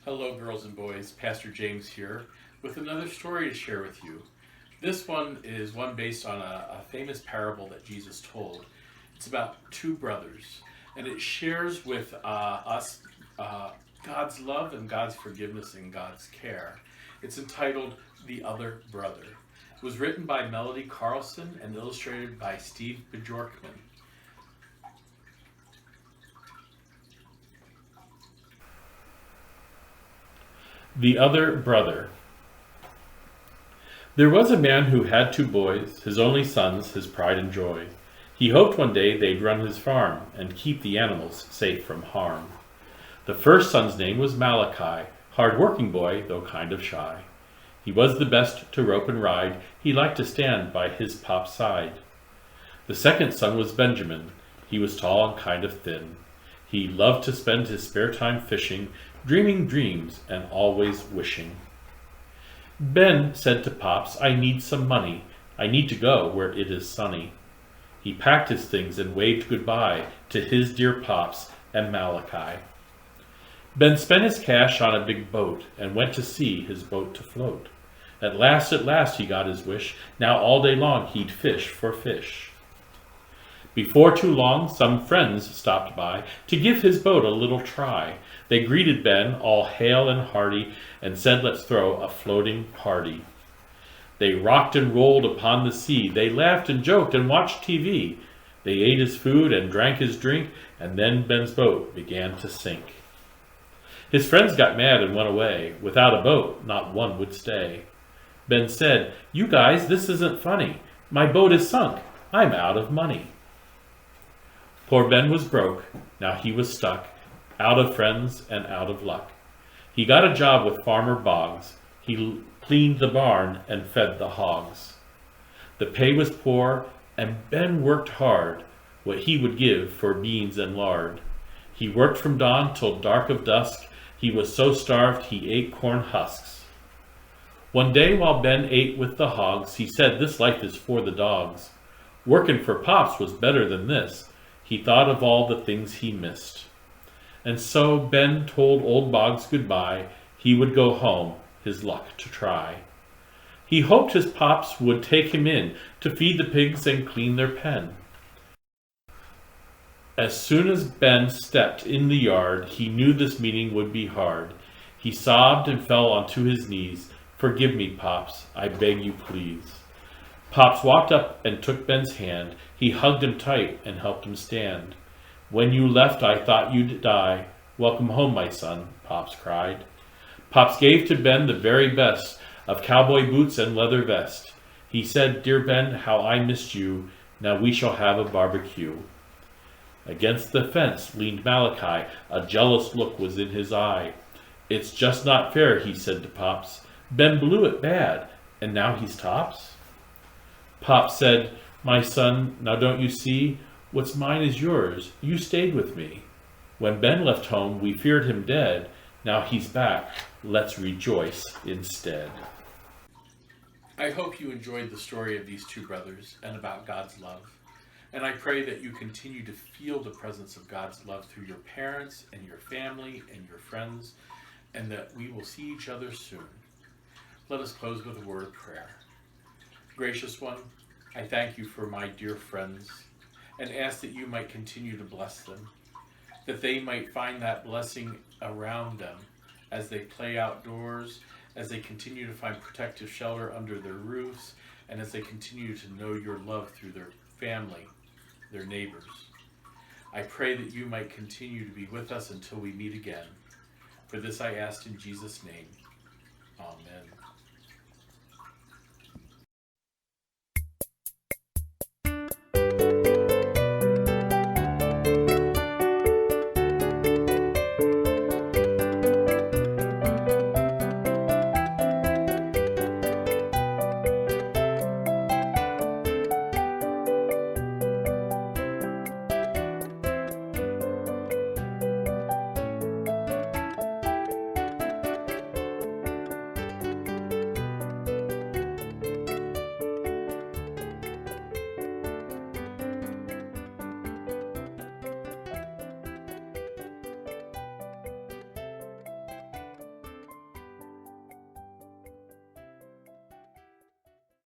Hello, girls and boys. Pastor James here with another story to share with you. This one is one based on a famous parable that Jesus told. It's about two brothers, and it shares with us God's love and God's forgiveness and God's care. It's entitled The Other Brother. It was written by Melody Carlson and illustrated by Steve Bjorkman. The Other Brother. There was a man who had two boys, his only sons, his pride and joy. He hoped one day they'd run his farm and keep the animals safe from harm. The first son's name was Malachi, hard-working boy, though kind of shy. He was the best to rope and ride, he liked to stand by his pop's side. The second son was Benjamin, he was tall and kind of thin. He loved to spend his spare time fishing, dreaming dreams and always wishing. Ben said to Pops, "I need some money. I need to go where it is sunny." He packed his things and waved goodbye to his dear Pops and Malachi. Ben spent his cash on a big boat and went to sea, his boat to float. At last he got his wish. Now all day long he'd fish for fish. Before too long, some friends stopped by to give his boat a little try. They greeted Ben, all hale and hearty, and said, "Let's throw a floating party." They rocked and rolled upon the sea. They laughed and joked and watched TV. They ate his food and drank his drink, and then Ben's boat began to sink. His friends got mad and went away. Without a boat, not one would stay. Ben said, "You guys, this isn't funny. My boat is sunk. I'm out of money." Poor Ben was broke. Now he was stuck, out of friends and out of luck. He got a job with Farmer Boggs. He cleaned the barn and fed the hogs. The pay was poor, and Ben worked hard, what he would give for beans and lard. He worked from dawn till dark of dusk. He was so starved he ate corn husks. One day while Ben ate with the hogs, he said, "This life is for the dogs." Working for Pops was better than this. He thought of all the things he missed. And so Ben told old Boggs goodbye. He would go home, his luck to try. He hoped his Pops would take him in to feed the pigs and clean their pen. As soon as Ben stepped in the yard, he knew this meeting would be hard. He sobbed and fell onto his knees. "Forgive me, Pops, I beg you please." Pops walked up and took Ben's hand. He hugged him tight and helped him stand. "When you left, I thought you'd die. Welcome home, my son," Pops cried. Pops gave to Ben the very best of cowboy boots and leather vest. He said, "Dear Ben, how I missed you. Now we shall have a barbecue." Against the fence leaned Malachi. A jealous look was in his eye. "It's just not fair," he said to Pops. "Ben blew it bad, and now he's tops." Pop said, "My son, now don't you see? What's mine is yours. You stayed with me. When Ben left home, we feared him dead. Now he's back. Let's rejoice instead." I hope you enjoyed the story of these two brothers and about God's love. And I pray that you continue to feel the presence of God's love through your parents and your family and your friends, and that we will see each other soon. Let us close with a word of prayer. Gracious one, I thank you for my dear friends and ask that you might continue to bless them, that they might find that blessing around them as they play outdoors, as they continue to find protective shelter under their roofs, and as they continue to know your love through their family, their neighbors. I pray that you might continue to be with us until we meet again. For this I ask in Jesus' name. Amen.